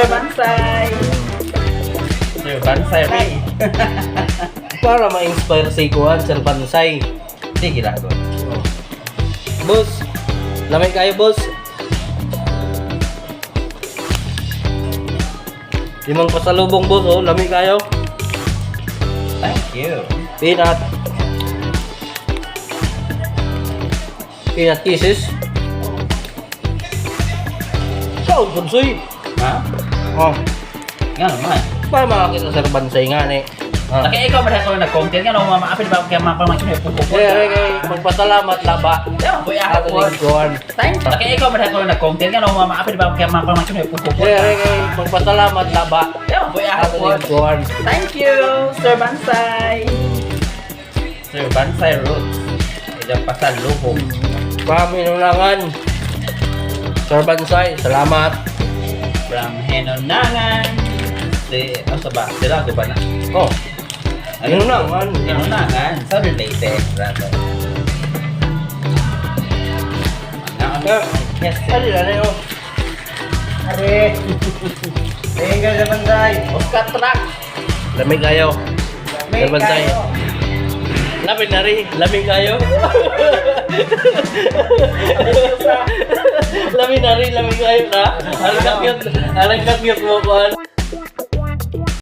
Sir Bansay. Sir Bansay, Ray. Para ma-inspire si Kuan, Sir Bansay. Sige lang ko. Boss, lamay kayo, boss. Limang pasalubong, boss, oh. Lamay kayo. Thank you. Peanut. Peanut kisses. Saan, Bansoy? Ha? Oh, Nga naman. para makakita Sir Bansay nga, ni. Ah. Laki ikaw ba ko nag-content nga no mamaapil ba kaya mapamangkin mo pupupo. Magpasalamat laba. Yeah, boy Ato ako. ni Kuan. Thank you. Laki ikaw ba ko nag-content nga no mamaapil ba kaya mapamangkin mo pupupo. Magpasalamat laba. Yeah, boy Ato ako. ni Kuan. Thank you, Sir Bansay. Sir Bansay Roots. Ito pasalubong. Paminunangan. Sir Bansay, salamat. From Henonangan. Ano ba? Sila ko ba na? Oh, Henonangan. Henonangan. Sa related. Rather. Yes. Ano na yun? Are. Tingin ka sa Bansay. Oscar Truck. Lamig kayo. Sir Bansay. Lamig na rin. Lamig kayo. Lamig na rin. Lamig kayo ka. Alang ka cute mo, Kuan.